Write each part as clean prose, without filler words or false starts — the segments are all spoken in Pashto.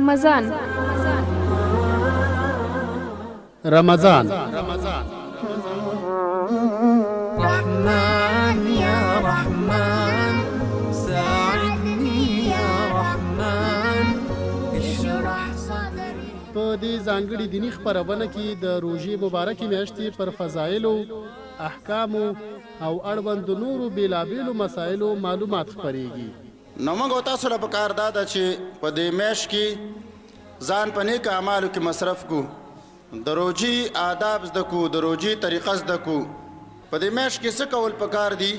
رمضان رحمن يا رحمن ساعدني يا رحمن اشرح صدري. په دې ځانګړي دینی خپرونه کې د روژې مبارکې میاشتې پر فضایلو، احکامو او اړوند نورو بیلابیلو مسایلو معلومات خپریږي. نو موږ تاسو له پکار دا ده چې په دې میاشت کې ځان په نیک اعمالو کې مصرف کو، د روژې آداب زده کو، د روژې طریقه زده کو. په دې میاشت کې څه کول پکار دي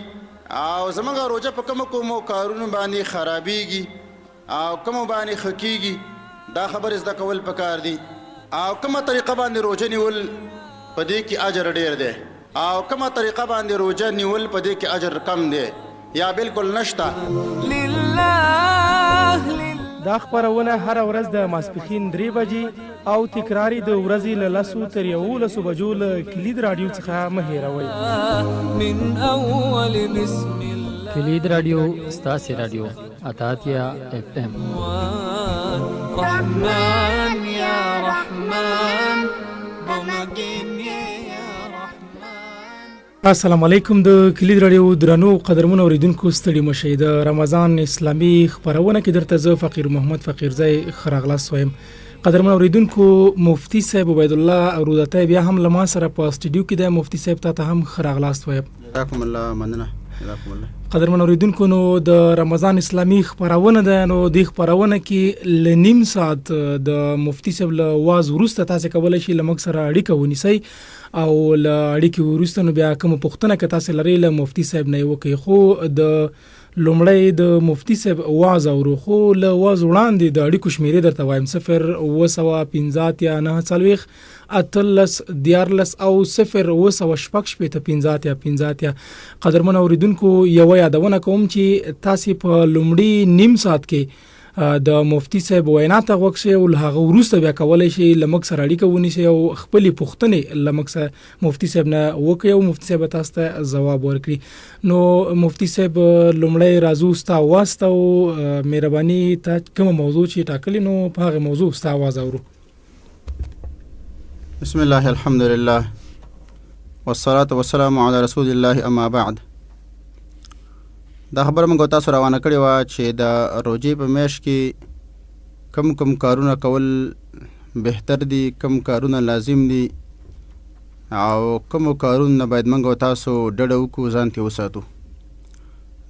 او زموږ روژه په کومو کارونو باندې خرابېږي او کومو باندې ښه کېږي دا خبرې زده کول پکار دي. او کومه طریقه باندې روژه نیول په دې کې اجر ډېر دی او کومه طریقه باندې روژه نیول په دې کې اجر کم دی یا بالکل نشته. دا خبرونه هر ورځ د ماسپښین 3 بجې او تکراری د ورځې له 10 تر 11 بجو له کلید رادیو څخه مه هېروئ. من اول بسم الله کلید رادیو ستاسې رادیو اتاتیا FM. رحمن يا رحمن بمجين يا رحمن. السلام علیکم. د کلید رادیو درنو قدرمنو اوریدونکو ستړي مشئ. د رمضان اسلامي خبرونه کې درته زه فقیر محمد فقیرزی خراغلاس وایم. قدرمنو اوریدونکو مفتی صاحب عبید الله اورودته بیا هم لما سره په استودیو کې د مفتی صاحب ته هم خراغلاس وایم. جزاکم الله مننه. قدرمنو اوریدونکو نو د رمضان اسلامي خبرونه ده، نو د خبرونه کې لنیم ساعت د مفتی صاحب له واز وروسته تاسو کولای شئ لمک سره اړیکه ونیسئ او له اړیکې وروسته نو بیا کوم پوښتنه که تاسو لرئ له مفتی صاحب نه وکړئ. خو د لومړی د مفتی صاحب واز اورو، خو له واز وړاندې د اړیکو شمیرې درته وایم 0 اتلس دیارلس او 0 قدرمن اوریدونکو یو یادونه کوم چې تاسو په لومړی نیم ساعت کې د مفتی صاحب وینا ته وکړئ او هغه وروسته بیا کولای شي لمک سره اړیکه ونیسئ او خپل پوښتنې لمک سره مفتی صاحب نه وکړئ او مفتی صاحب تاسو ته ځواب ورکړي. نو مفتی صاحب لومړی راځو ستا واسطه او مهرباني ته کوم موضوع چې ټاکلی نو په هغه موضوع ستا आवाज اورو. بسم الله الحمد لله والصلاة والسلام على رسول الله اما بعد. دا خبر موږ تاسو روانه کړې وه چې د روژې په میاشت کې کم کارونه کول بهتر دي، کم کارونه لازم دي او کم کارونه باید موږ تاسو ډډه وکړو، ځان ترې وساتو،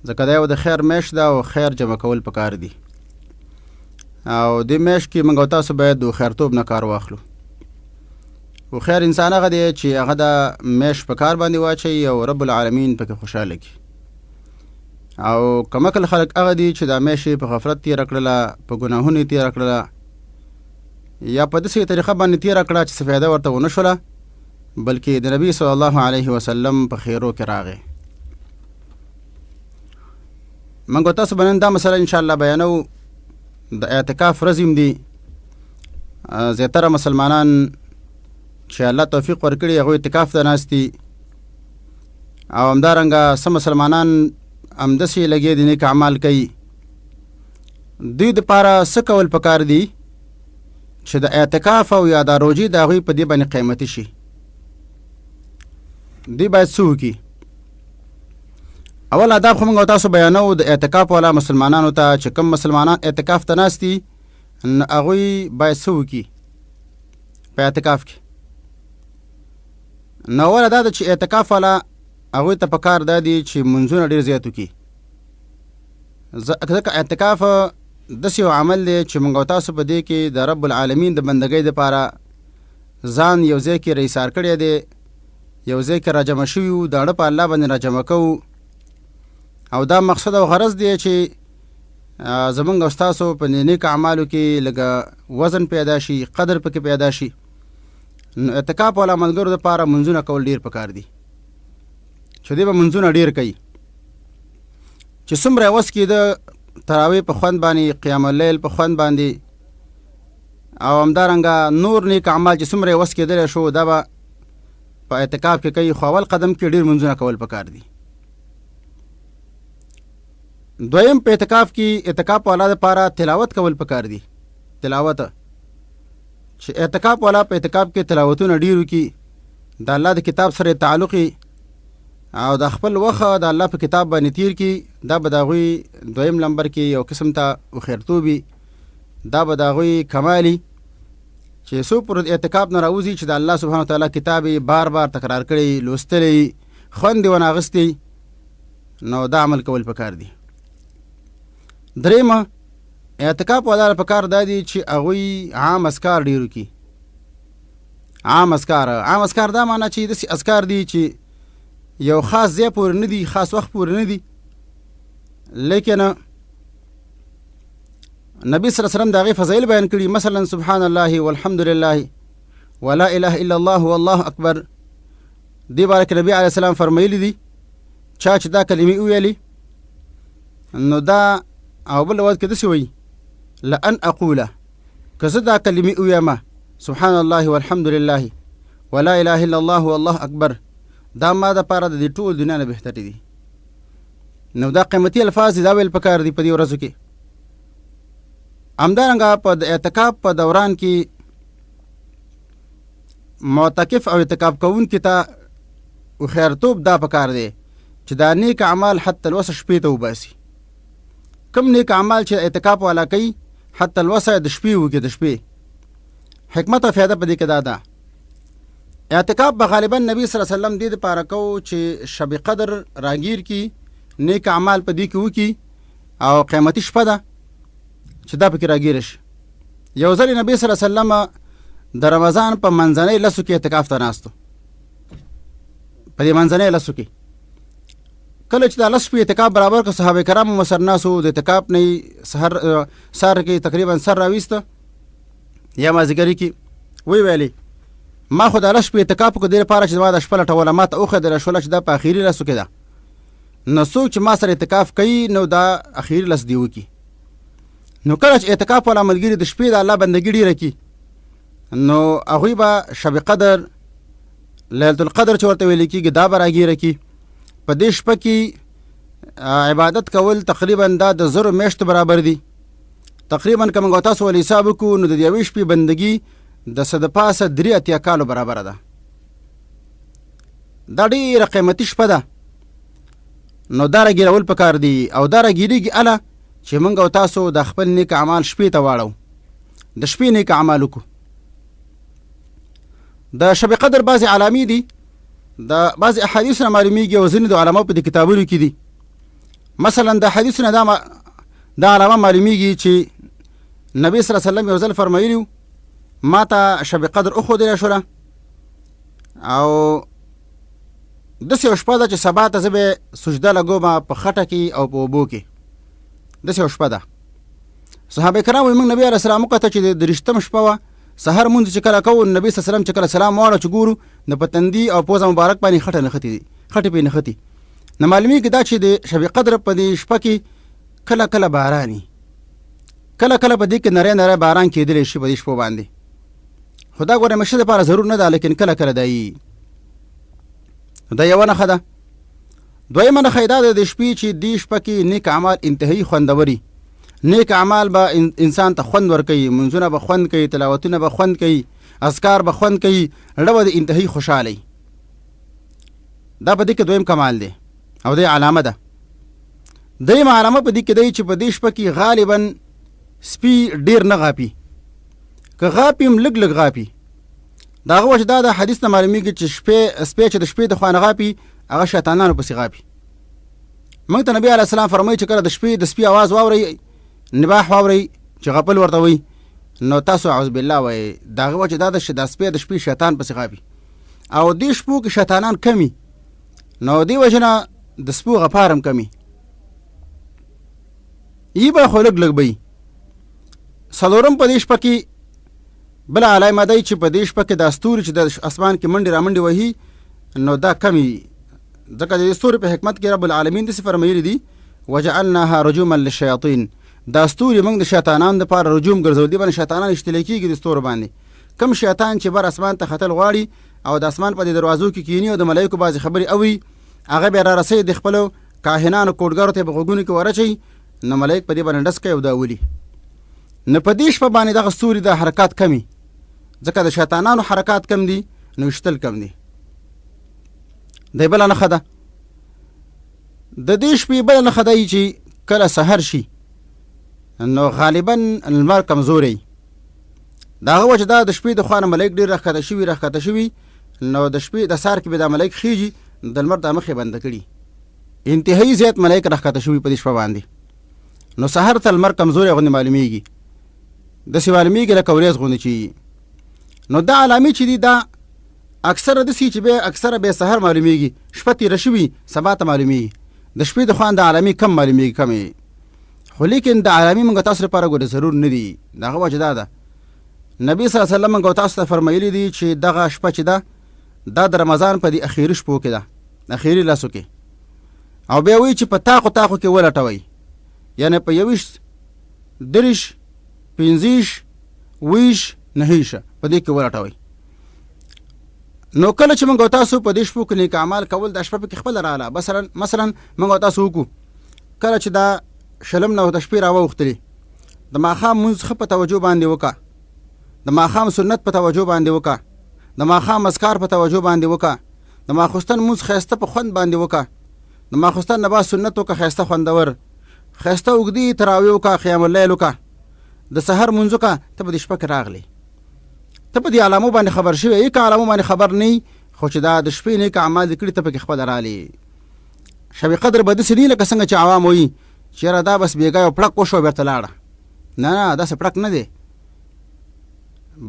ځکه دا یو د خیر میاشت ده او خیر جمع کول پکار دي او دې میاشت کې موږ تاسو باید د خیرتوب نه کار واخلو. او خیر انسان هغه دی چې هغه د میاشت په کار باندې واچوي او رب العالمین پکې خوشحاله کړي. او کمکل خلق هغه دي چې د میاشتې په غفلت تېره کړله، په ګناهونو یې تېره کړله یا په داسې طریقه باندې تېره کړه چې څه فایده ورته ونه شوله، بلکې د نبي صلی الله علیه وسلم په خیرو کې راغی. موږ تاسو باندې دا مسله انشاءالله بیانو. د اعتکاف ورځې هم دي، زیاتره مسلمانان چې الله توفیق ورکړي هغوی اعتکاف ته ناست دي او همدارنګه څه مسلمانان همداسې لګې د نیک اعمال کوي. دوی دپاره څه کول پکار دي چې د اعتکاف او یا د روژې د هغوی په دې باندې قیمتي شي. دوی باید څه وکړي؟ اول آداب خو موږ تاسو بیانو د اعتکاف والا مسلمانانو ته چې کوم مسلمانان اعتکاف ته ناست دي هغوی باید څه وکړي په اعتکاف کې؟ نو اوله دا ده چې اعتکاف والا هغوی ته پکار دا دي چې منځونه ډېر زیات وکړي، ځکه اعتکاف داسې یو عمل دی چې موږ تاسو په دې کې د رب العالمین د بندګۍ دپاره ځان یو ځای کې رایسار کړی دی، یو ځای کې راجمع شوي یو، د اړه په الله باندې راجمع کوو او دا مقصد او غرض دی چې زموږ او ستاسو په نیک اعمالو کې لږه وزن پیدا شي، قدر پکې پیدا شي. نو اعتکاف والا ملګرو دپاره منځونه کول ډېر پکار دي چې دوی به منځونه ډېر کوي چې څومره وس کې د تراویح په خوند باندې، قیام اللیل په خوند باندې او همدارنګه نور نیک اعمال چې څومره وس کېدلی شو دا به په اعتکاف کې کوي. خو اول قدم کې ډېر منځونه کول پکار دي. دویم په اعتکاف کې اعتکاف والا دپاره تلاوت کول پکار دي. تلاوت چې اعتکاف والا په اعتکاف کې تلاوتونه ډیرو کی د الله د کتاب سره تعلق او د خپل وخت د الله په کتاب باندې تیر کی دا به د هغوی دویم نمبر کې یو قسم ته خیرتوبي دا به د هغوی کمالي چې څو پر اعتکاف نه راوځي چې د الله سبحانه وتعالی کتاب بار بار تکرار کړي لوستلی خوند ونه اغستی نو دا عمل کول پکار دي. درېمه اعتکاف والا پکار دا دي چې هغوی عام اذکار ډیرو کی. عام اذکار دا معنی چې داسې اذکار دي چې یو خاص ځای پورې نه دي خاص وخت پورې نه دي لیکن نبی صلی الله علیه وسلم د هغې فضایل بیان کړي. مثلا سبحان الله والحمد لله ولا اله الا الله والله اکبر دې باره کې نبي علیه السلام فرمایلی دي چا چې دا کلمې وویلې نو دا او بل وخت کې داسې وایي لأن اقوله که زه دا کلمې ووایم سبحان الله والحمد لله ولا اله الا الله والله اکبر دا ما د پاره د دې ټول دنیا نه بهتر دي. نو دا قیمتي الفاظ دا ویل پکار دي په دې ورځو کې. همدارنګه په د اعتکاف په دوران کې معتکف او اعتکاف کوونکي ته خیرتوب دا پکار دی چې دا نیک اعمال حتی الوسه شپې ته وباسي. کم نیک اعمال چې اعتکاف والا کوي حتی الوسه د شپې وکړي د شپې. حکمت او فایده په دې کې دا ده اعتکاف به غالبا نبی صلی الله علیه وسلم دې دپاره کو چې شب قدر راګیر کی نیک اعمال په دې کې وکړي او قیمتي شپه ده چې دا پکې راګیر شي. یو ځل نبی صلی الله علیه وسلم د رمضان په منځنۍ لسو کې اعتکاف ته ناستو. په دې منځنۍ لسو کې کله چې دا لس شپې اعتکاف برابر کړ صحابه کرامو ورسره ناستو. د اعتکاف نه سهار کې تقریبا سر راویسته یا مازدیګري کې ویلې ما خو د لس شپې اعتکاف وکړو دې لپاره چې زما د شپه لټوله ما ته وښودله شوله چې دا په اخري لسو کې ده. نو څوک چې ما سره اعتکاف کوي نو دا اخري لس دی وکړي. نو کله چې اعتکاف والا ملګري د شپې د الله بندګي ډېره کړي نو هغوی به شب قدر لیلة القدر چې ورته ویل کېږي دا به راګیره کړي. په دې شپه کې عبادت کول تقریبا دا د 1000 میاشتو برابر دي. تقریبا که موږ تاسو ول حساب وکړو نو د یوې شپې بندګي د څه د پاسه 83 کالو برابره ده. دا ډېره قیمتي شپه ده. نو دا راګیرول پکار دي او دا راګیریږي اله چې موږ او تاسو د خپل نیک اعمال شپې ته واړو د شپې نیک اعمال وکړو. د شب قدر بعضې علامې دي د بعضې احادیثو نه معلومیږي او ځینې د علماو په دې کتابونو کې دي. مثلا د حدیثو نه دا علامه معلومیږي چې نبی صلی الله علیه وسلم یو ځل فرمایلي ما ته شب قدر وښودله شوله او داسې یو شپه ده چې سبا ته زه به سجده لګوم په خټه کې او په اوبو کې. داسې یو شپه ده. صحابه کرام وایي موږ نبي علیه السلام وکتل چې د 30 شپه وه. سحر مونځ چې کله کوو نبي صلی الله علیه وسلم چې کله سلام واړه چې ګورو نو په تندي او پوزه مبارک باندې خټه نښتې دي خټې پرې نښتي. نو معلومیږي دا چې د شب قدر په دې شپه کې کله کله باراني کله کله په دې کې نری نری باران کېدلی شي په دې شپو باندې. خو دا ګوره همیشه دپاره ضرور نه ده لیکن کله کله دا یي. دا یوه نښه ده. دویمه نښه یې دا ده د شپې چې دې شپه کې نیک اعمال انتهایي خوندوري. نیک اعمال به انسان ته خوند ورکوي. منځونه به خوند کوي تلاوتونه به خوند کوي اذکار به خوند کوي زړه به د انتهایي خوشحالۍ. دا په دې کې دویم کمال دی او دی علامه ده. درېیمه علامه په دې کې دی چې په دې شپه کې غالبا سپي ډېر نه غاپي. که غاپي هم لږ لږ غاپي. د هغه وجه دا د حدیث نه معلومیږي چې سپی چې د شپې د خوا نه غاپي هغه شیطانانو پسې غاپي. موږ ته نبي علیه السلام فرمایي چې کله د شپې د سپي اواز واورئ نباح واورئ چې غپل ورته وایي نو تاسو اعوذ بالله وایي. د هغه وجه دا ده چې د سپی د شپې شیطان پسې غاپي او دې شپو کې شیطانان کمي نو دې وجه نه د سپو غپار هم کمي. یي به خو لږ لږ به یي. څلورم په دې شپه کې بله علامه دی چې په دې شپه کې دا ستوري چې د اسمان کې منډې رامنډې وهي نو دا کمي. ځکه د دې ستوري په حکمت کې رب العالمین داسې فرمایلي دي وجعلناها رجوما للشیاطین. دا ستوري موږ د شیطانانو دپاره رجوم ګرځول دي. باندې شیطانان اشتلی کېږي د ستورو باندې. کم شیطان چې بر اسمان ته ختل غواړي او د اسمان په دې دروازو کې کینی او د ملایکو بعضې خبرې اوري هغه بیا را رسوي د خپلو کاهنانو کوډګرو ته په غوږونو کې ورچوي نو ملایک په دې باندې ډس کوي او دا ولي. نو په دې شپه باندې دغه ستوري د حرکات کمي، ځکه د شیطانانو حرکات کم دي نو ویشتل کم دي. دی بله نښه ده د دې شپې بله نښه ده چې کله سحر شي نو غالبا لمر کمزوری. د هغه وجه دا د شپې د خوا نه ملایک ډېر راښکته شوي نو د شپې د سهار کې به دا ملایک خیږي د لمر دا مخې بنده کړي، انتهایی زیات ملایک راښکته شوي په دې شپه باندې. نو سحر ته لمر کمزوری غوندې معلومیږي، داسې معلومیږي لکه ورېځ غوندې چې. نو دا علامې چې دي دا اکثره داسې چې بیا اکثره بیا سحر معلومیږي، شپه تېره شوي سبا ته معلومیږي. د شپې د خوا د علامې کم معلومیږي، کمې. خو لیکن د علامې موږ تاسو لپاره ګوره ضرور نه دي. د هغه وجه دا ده نبي صلی الله علیه وسلم موږ تاسو ته فرمایلی دي چې دغه شپه چې ده دا د رمضان په دې اخیري شپو کې ده، اخیري لسو کې. او بیا وایي چې په تاقو کې ولټوئ، یعنې په 21 30 15 20 9 په دې کې ولټوئ. نو کله چې موږ تاسو په دې شپو کې نیک اعمال کول د شپه کې خپل رااله، مثلا موږ تاسو وکړو کله چې دا شلم نه د شپې راوختلی، د ماښام مونځ ښه په توجه باندې وکړه، د ماښام سنت په توجه باندې وکړه، د ماښام اذکار په توجه باندې وکړه، د ماخوستن مونځ ښایسته په خوند باندې وکړه، د ماخوستن نه بعد سنت وکړه ښایسته خوندور، ښایسته اوږدې تراویح وکړه، قیام اللیل وکړه، د سحر مونځ وکړه، ته په دې شپه کې راغلی، ته په دې علامو باندې خبر شوی یې، که علامو باندې خبر نه خو چې دا د شپې نیک اعمال دې کړي ته پکې خپله راغلی. شب قدر به داسې نه لکه څنګه چې عوام وایي چې یاره دا بس بېګا یو پړک وشو بېرته لاړه. نه داسې پړک نه دی،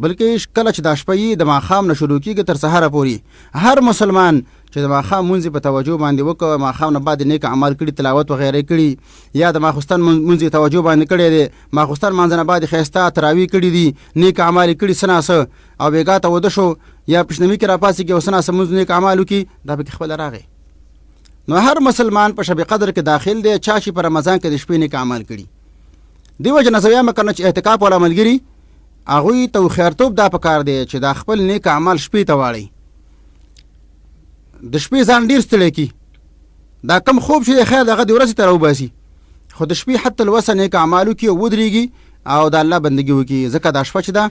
بلکې کله چې دا شپه یې د ماښام نه شروع کېږي تر سهاره پورې هر مسلمان چې د ماښام مونځ په توجه باندې وکړه، ماښام نه بعد نیک اعمال کړي، تلاوت وغیره کړي، یا د ماخوستن مونځ توجه باندې کړی دی، ماخوستن مانځه نه بعد ښایسته تراویح کړي دي، نیک اعمال یې کړي څه ناسه، او بېګا ته وده شو یا پیشنمي کې راپاڅېږي او څه ناسه مونځ نیک اعمال وکړي، دا پکې خپله راغی. نو هر مسلمان په شب قدر کې داخل دی چا چې په رمضان کې د شپې نیک اعمال کړي. دې وجه نه زه وایم که نه چې اعتکاف والا ملګري هغوی ته هوښیارتوب دا پکار دی چې دا خپل نیک اعمال شپې ته واړئ. د شپې ځان ډېر ستړی کي، دا کم خوب چې دی خیر د هغه د ورځې ته راوباسي، خو د شپې حتی الوسه نیک اعمال وکړي او ودرېږي او د الله بندګي وکړي، ځکه دا شپه چې ده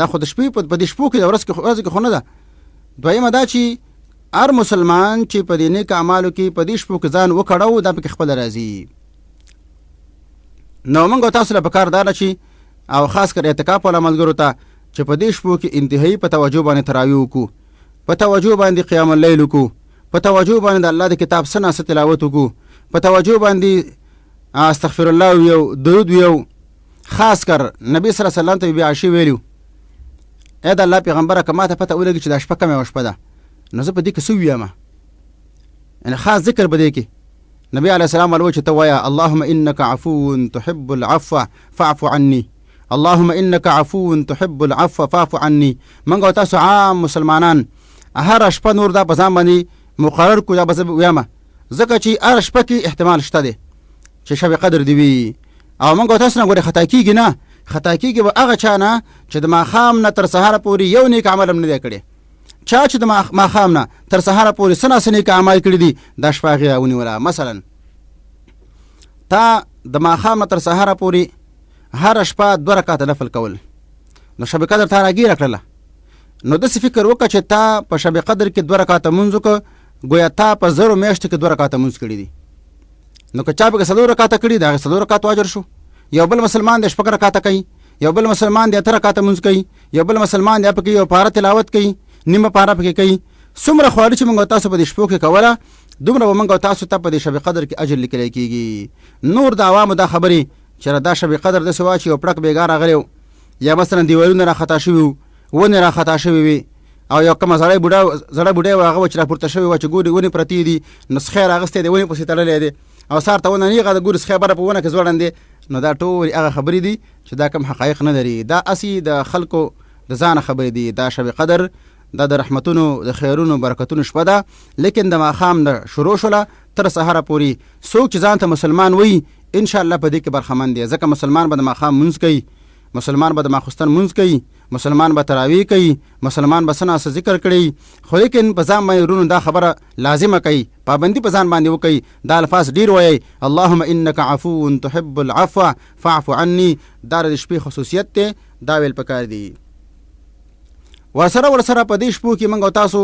دا خو د شپې په دې شپو کې د ورځ کې خو نه ده. دویمه دا چې هر مسلمان چې په دې نیک اعمالو کې په دې شپو کې ځان وکړو دا پکې خپله راځي. نو موږ تاسو له پکار دا ده چې او خاص کر اعتکاف والا ملګرو ته چې په دې شپو کې انتهایی په توجه باندې تراویح وکړو، په توجه باندې قیام اللیل وکړو، په توجه باندې د الله د کتاب څه ناسه تلاوت وکړو، په توجه باندې استغفر الله ویو، درود ویو. خاص کر نبی صلی الله علیه وسلم ته بیا عشی ویلو ای د الله پیغمبره که ما ته پته ولګي چې دا شپه کمه شپه ده نو زه په دې کې څه ووایم، یعنې خاص ذکر په دې کې نبی علیه السلام ویل چې ته وایه اللهم انک عفو تحب العفو فاعف عني، اللهم انک عفو تحب العفو فاعف عني. موږ او تاسو عام مسلمانان هر شپه نور دا په ځان باندې مقرر کړو، دا به زه ووایم ځکه چې هر شپه کې احتمال شته دی چې شب قدر دی وي، او موږ او تاسو نه ګورې خطا کېږي، نه خطا کېږي به هغه چا نه چې د ماښام نه تر سهاره پورې یو نیک عمل هم نه دی کړی. چا چې د ماښام نه تر سهاره پورې څه ناسه نیک اعمال کړي دي دا شپه هغې راونیوله. مثلا تا د ماښام نه تر سهاره پورې هر شپه 2 رکعاته نفل کول، نو شب قدر تا راګیره کړله، نو داسې فکر وکړه چې تا په شب قدر کې 2 رکعاته مونځ وکړه، ګویا تا په 0 میاشتو کې 2 رکعاته مونځ کړي دي. نو که چا پکې 4 رکعاته کړي د هغې 4 رکعاتو اجر شو. یو بل مسلمان د 6 رکعاته کوي، یو بل مسلمان د 8 رکعاته مونځ کوي، یو بل مسلمان د پکې یو پاره تلاوت کوي، نیمه پاره پکې کوي. څومره خواري چې موږ تاسو په دې شپو کې کوله دومره به موږ تاسو ته په دې شب قدر کې اجر لیکلی کېږي. نور د عوامو دا خبرې چې دا شب قدر داسې وه چې یو پړک بېګا راغلی و، یا مثلا دیوالونه راخطا شوي وو، ونې راخطا شوي وي، او یو کومه زړه بوډۍ و هغه و چې راپورته شوې وه چې ګوري ونې پرتې دي، نو سخی راغستی دی ونې پسې تړلی دی، او سهار ته ونه نیغه د ګوري سخی بره په ونه کې ځوړن دی. نو دا ټولې هغه خبرې دي چې دا کم حقایق نه لري، دا اسی د خلکو د ځانه خبرې دي. دا شب قدر دا د رحمتونو د خیرونو برکتونو شپه ده، لیکن د ماښام نه شروع شوله تر سهاره پورې څوک چې ځان ته مسلمان وي انشاءالله په دې کې برخمن دی، ځکه مسلمان به د ماښام مونځ کوي مسلمان به د ماخوستن مونځ کوي، مسلمان به تراویح کوي، مسلمان به څه ناڅه ذکر کړي، خو لیکن په ځان باندې ورونو دا خبره لازمه کوي، پابندي په ځان باندې وکوي، دا الفاظ ډیر وایي، اللهم انک عفو تحب العفو فاعف عني، دا د شپې خصوصیت دی، دا ویل پکار دی. ورسره په دې شپو کې موږ او تاسو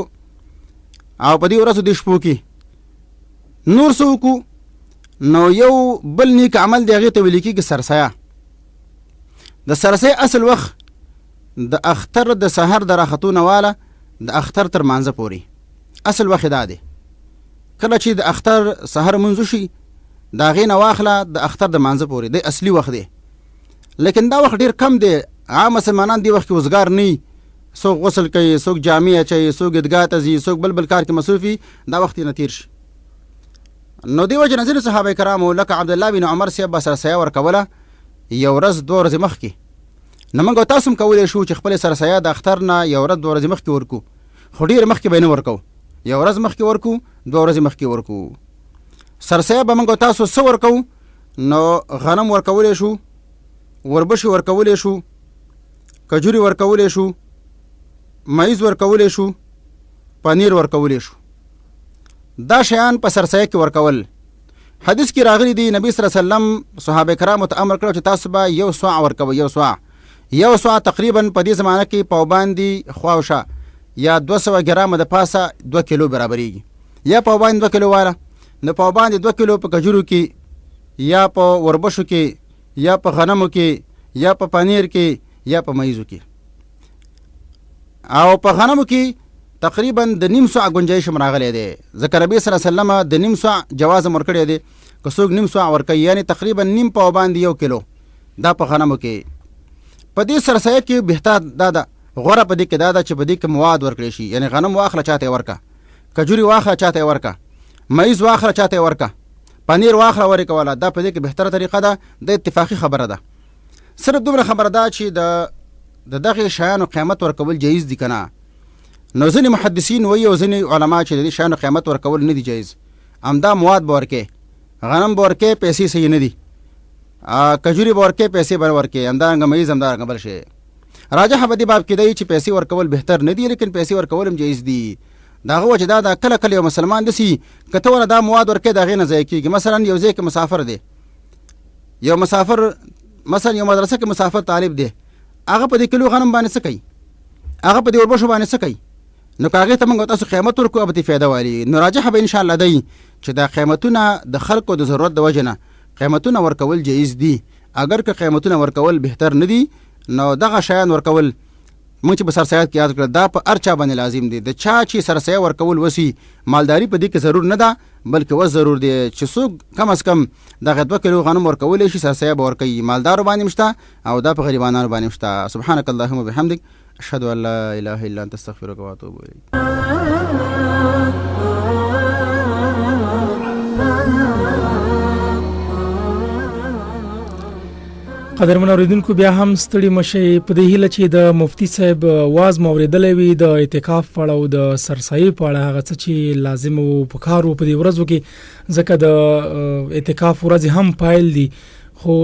او په دې ورځو د شپو کې نور څه وکړو، نو یو بل نیک عمل دی، هغې ته ویل کېږي سرسایه. د سرسایه اصل وخت د اختر د سحر د راختونه واله د اختر تر مانځه پورې اصل وخت دا دی. کله چې د اختر سحر منځ شي د هغې نه واخله د اختر د مانځه پورې دی اصلي وخت دی. لیکن دا وخت ډېر کم دی، عام مسلمانان دی وخت کې وزګار نه وي، څوک غسل کوي، څوک جامې اچوي، څوک عیدګاه ته ځي، څوک بل کار کې مصروف وي، دا وخت یې نه تېر شي. نو دې وجې نه ځینې صحابه کرامو لکه عبدالله بن عمر صاحب به سرسایه ورکوله یو ورځ 2 ورځې مخکې. نو موږ او تاسو هم کولی شو چې خپلې سرسایه د اختر نه یو ورځ 2 ورځې مخکې ورکو، خو ډېر مخکې به یې نه ورکو، یو ورځ مخکې ورکو، 2 ورځې مخکې ورکو. سرسایه به موږ او تاسو څه ورکو؟ نو غنم ورکولی شو، وربشې ورکولی شو، کجوري ورکولی شو، مایز ورکولی شو، پنیر ورکولی شو. دا شیان په سرسایه کې ورکول. حدیث کې راغلی دی نبی صلی الله علیه وسلم صحابه کرامو ته امر کړو چې تاسو به یو سوع ورکوئ، یو سوع تقریبا په دې زمانه کې پاوباندې خواوشه یا 200 ګرامه د پاسه 2 کیلو برابرېږي، یا پاوباندې 2 کیلو واله، نو پاوباندې 2 کیلو په کجورو کې یا په وربشو کې یا په غنمو کې یا په پنیر کې یا په مایزو کې. او په غنمو کې تقریبا د نیم سوع گنجایش راغلی دی، ځکه نبی صلی الله علیه وسلم د نیم سوع جواز ورکړی دی، که څوک نیم سوع ورکوي یعنی تقریبا نیم پاوباندې 1 کیلو، دا په غنمو کې. په دې سرسایه کې بهتر دا ده، غوره په دې کې دا ده چې په دې کې مواد ورکړی شي، یعنی غنم واخله چاته ورکه، کجوري واخله چاته ورکه، مایز واخله چاته ورکه، پنیر واخله ورکوله. دا په دې کې بهتره طریقه ده، د اتفاقی خبره ده. صرف دومره خبره ده چې د دغه شیانو قیمت ورکول جایز دي که نه. نو ځینې محدثین وایي او ځینې علما چې د دې شیانو قیمت ورکول نه دي جایز، همدا مواد به ورکې، غنم به ورکې، پیسې صحیح نه دي، کجوري به ورکې، پیسې به نه ورکې، همدارنګه مایز همدارنګه بل شی. راجح په دې باب کې دی چې پیسې ورکول بهتر نه دي، لیکن پیسې ورکول هم جایز دي. د هغه وجه دا ده کله کله یو مسلمان داسې که ته ورله دا مواد ورکې د هغې نه ضایع کېږي. مثلا یو ځای کې مسافر دی، یو مسافر مثلا یو مدرسه کې مسافر طالب دی، هغه په دې کیلو غنم باندې څه کوي، هغه په دې وربشو باندې څه کوي، نو که هغې ته موږ تاسو قیمت ورکړو به دې فایده والي. نو راجحه به انشاءالله دی چې دا قیمتونه د خلکو د ضرورت د وجې نه قیمتونه ورکول جایز دي. اگر که قیمتونه ورکول بهتر نه دي، نو دغه شیان ورکول موږ چې په سرسایات کې یاد کړل دا په هر چا باندې لازم دی. د چا چې سرسایه ورکول وسی، مالداري په دې کې ضرور نه ده، بلکې وس ضرور دی چې څوک کم از کم دغه 2 کیلو غنم ورکولی شي، سرسایه به ورکوي. مالدارو باندې مشته او دا په غریبانانو باندې مشته. سبحانک اللهم وبحمدک اشهد ان لا اله الا انت استغفرك واتوب الیک. قدرمن اوریدونکو، بیا هم ستړي مشئ په دې هیله چې د مفتی صاحب واز مو اوریدلی وي د اعتکاف په اړه او د سرسایي په اړه، هغه څه چې لازم او پکار په دې ورځو کې، ځکه د اعتکاف ورځې هم پایل دي. خو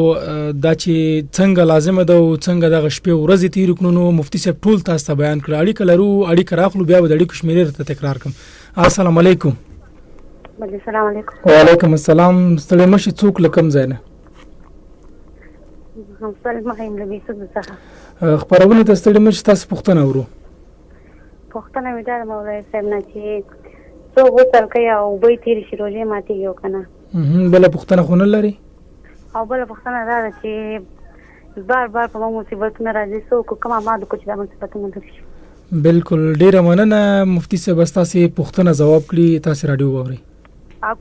دا چې څنګه لازمه ده او څنګه دغه شپې ورځې تېرې کړو، نو مفتی صاحب ټول تاسو ته بیان کړه. اړیکه لرو، اړیکه راخلو، بیا به د اړیکو شمېرې درته تکرار کړم. السلام علیکم. السلام علیکم. وعلیکم السلام. ستړي مشئ، څوک له کوم ځای نه؟ خپرونه ته ستړي مشئ، تاسو پوښتنه ورو. پوښتنه مې دا ده مولوي صاحب نه چې څوک غسل کوي او اوبه یې تېرې شي، روژې ماتېږي او که نه؟ بله پوښتنه خو نه لري؟ او بله پوښتنه دا ده چې بار بار په موږ مصیبتونه راځي، څوک کوم اعمال وکړو چې دا مصیبتونه لري شي؟ بالکل، ډېره مننه مفتي صاحب، ستاسې پوښتنه ځواب کړي. تاسې راډیو واورئ.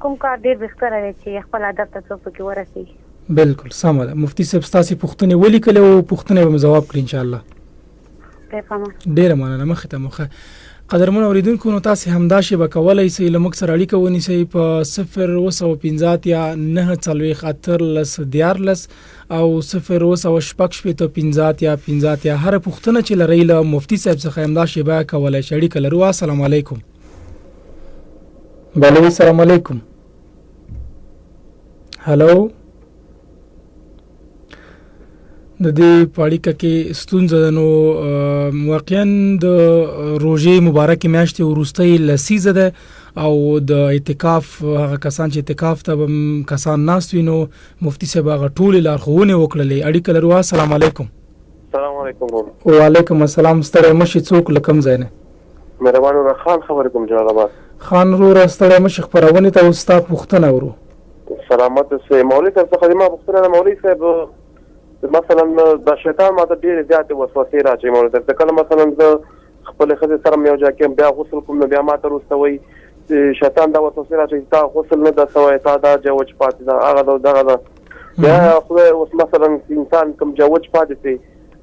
کوم کار ډېر بهتره دی چې خپل هدف ته څوک پکې ورسېږي؟ بالکل سمه ده. مفتي صاحب ستاسې پوښتنې ولیکلې او پوښتنې به مې ځواب کړي انشاءالله. ډېره مننه. مخې ته مخه. قدرمن اوریدونکو، نو تاسې همدا شی به کولی سئ له موږ سره اړیکه ونیسئ په 0 یا 9 څلوېښت 18 14 او 0 شپږ 50 یا 50 یا هره پوښتنه چې لرئ له مفتي صاحب څخه همدا شی به کولی شئ. اړیکه لرو. السلام علیکم. بله، السلام علیکم. هلو. د دې پاړیکه کې ستونزه نو واقعا د روزې مبارک میاشتې وروستۍ لسیزه ده او د اعتکاف هغه کسان چې اعتکاف ته کسان ناست وي نو مفتی صاحب هغه ټول لارښوونې وکړلې. اړیکه لرو. السلام علیکم. السلام علیکم. وعلیکم السلام. ستړی مشي څوک لکم ځای نه؟ مهربان خان خبر کوم جلال آباد. خان رو ستړی مشي خبرونه ته اوستا پوښتنه ورو. سلامت سه مولوی صاحب څخه ما پوښتنه مولوی صاحب مثلا د شیطان ماته ډېر زیات وسوسې راځي مولوی صاحب کله مثلا د خپل خزه سره یو ځای کې بیا غسل کوم بیا ما ته وروستوي شیطان دا وسوسې راځي تا غسل نه د سوي تا دا جوج پاتې دا هغه دغه بیا خو اوس مثلا انسان کوم جوج پاتې سي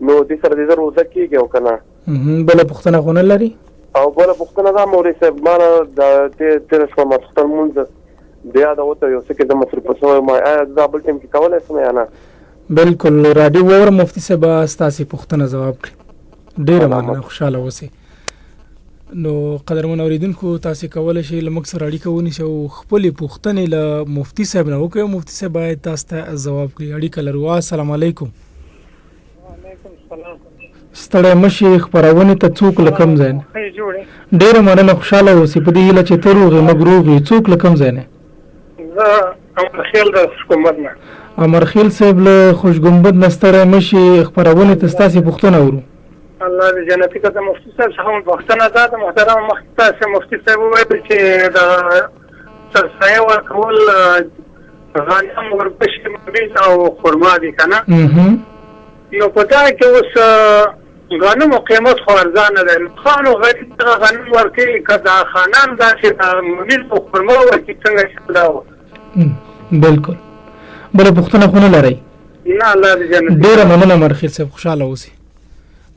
نو د سره د روزه کېږي او کنه بل پوښتنه غونه لري او بل پوښتنه دا مولوی صاحب ما د تیر څو مستر مونږ بیا دا وته یو څه کې د مصر په سوې ما دا بل ټیم کې کولای سم یا نه؟ بالکل رادیو ور مفتی صاحب تاسو پوښتنه جواب کړئ. ډیر مننه خوشاله اوسئ. نو قدرمن اوریدونکو تاسو کولای شئ لمک سره اړیکه ونیسئ او خپل پوښتنې له مفتی صاحب نه وکړئ. مفتی صاحب باید تاسو ته جواب کړي. اړیکه لرو. السلام علیکم. وعلیکم السلام. ستړی مشي خبرونه ته څوک لکم ځای نه؟ ډیر مننه خوشاله اوسئ. په دې هیله چې ته روغ مګروغ څوک لکم ځای نه؟ امرخیل د خوشګمبد نه. امرخیل صاحب له خوشګمبد نستره مشي خبرونه تاسو پوښتنه ورو. الله دې جنتی کته مفتی صاحب څخه پوښتنه ده د محترم مختص مفتی صاحب وایي چې د سرسایه ورکول غنم ورپسې مبیز او خرما دي کنه نو په دا کې اوس غنم قیمت خو ارزانه ده خانو غریب غنم ورکي کدا خانان دا چې مبیز او خرما ورکي څنګه شاو. بالکل بل پوښتنه خونه لري؟ نه الله دې جنت. ډیر مننه مرخیل صاحب خوشاله اوسئ.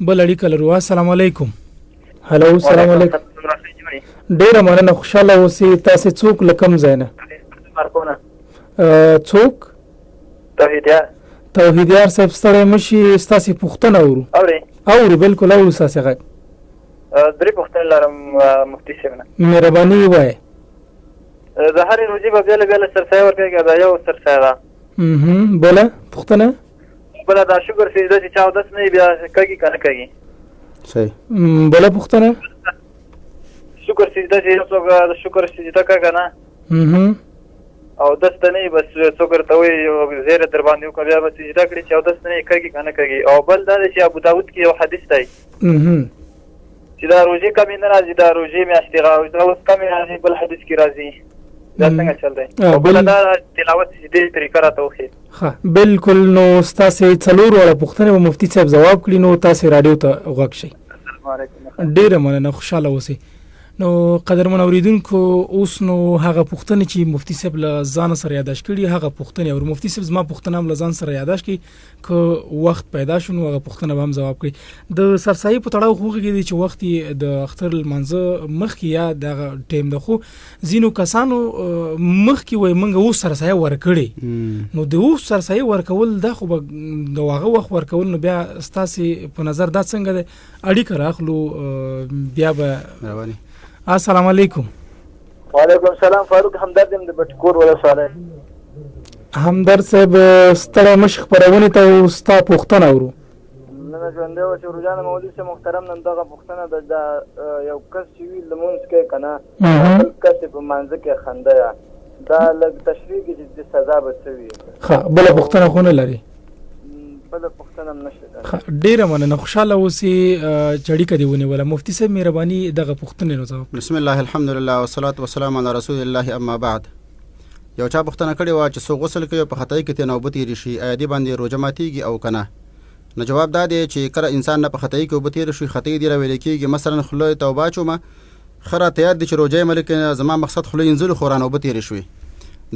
بل اړیکه لرو. السلام علیکم. هلو السلام علیکم. ډیر مننه خوشاله اوسئ. تاسو څوک لکم ځای نه؟ څوک؟ توحیدیار صاحب ستړی مشي تاسو پوښتنه ورو. اوري بالکل اورو تاسو غږ. درې پوښتنې لرم مفتی صاحب نه. مهرباني وایي. د هرې روزي به بیل بیل سرسایه ورکوي دا یو سرسایه ده. بله پوښتنه بله دا شکر سجده چې چا اودس نه بیا کوي که نه کوي؟ صحیح. بله پوښتنه شکر سجده چې یو څوک د شکر سجده کوي که نه اودس ته نه بس څوک ورته وایي زیره در باندې وکړه بیا به سجده کړي چې اودس نه کوي که نه کوي. او بل دا دی چې ابو داود کې یو حدیث دی چې دا روزي کمې نه راځي دا روزي میاشتې دا اوس کمې راځي بل حدیث کې راځي دا څنګه چل دی؟ او بل دا تلاوت دې طریقه راته وښیي. ښه بالکل. نو ستاسې څلور واړه پوښتنې به مفتی صاحب ځواب کړي نو تاسې راډیو ته غوږ شئ. ډېره مننه خوشحاله اوسئ. نو قدرمن اوریدونکو اوس نو هغه پوښتنې چې مفتی صاحب له ځان سره یاداش کړي هغه پوښتنې او مفتی صاحب زما پوښتنه هم له ځان سره یاداش کړي که وخت پیدا شونه هغه پوښتنه به هم جواب کړي. د سرسایي په تړاو خو کې چې وخت د اختر المنځ مخکې یا د ټیم د خو زینو کسانو مخکې وای منګه اوس سرسایي ورکړي نو د اوس سرسایي ورکول دا خو د واغه وخت ورکول نو بیا ستاسو په نظر دا څنګه د اړیکه راخلو بیا به رواني. السلام علیکم. وعلیکم السلام. فاروق همدرد د بټکور ولسوالۍ. همدرد صاحب ستړی مش خبرونه ته ستا پوښتنه ورو. نن ژوندې و چې روزانه مولوي صاحب محترم نن دغه پوښتنه د یو کس چې وی لمونځ کوي کنه بل کس په منځ کې خنده دا لږ تشریح کې چې سزا به څه وي. ښه بله پوښتنه خو نه لري؟ بله پوښتنه هم نشته. ډیره مننه خوشاله اوسئ. چړیکه دی ونیوله مفتی صاحب مهرباني دغه پوښتنې نو ځواب. بسم الله الحمدلله والصلاه والسلام علی رسول الله اما بعد. یو چا پوښتنه کړې وه چې څوک غسل کوي په خطای کې ترې نوبه تېرې شي آیا دې باندې روژه ماتېږي او که نه؟ نو جواب دا دی چې کله انسان نه په خطای کې اوبه تېره شي خطای دې راویلی کېږي. مثلا خوله ته اوبه اچومه ښه راته یاد دی چې روژه یې ملک زما مقصد خوله اینځلو خو رانه اوبه تېرې شوې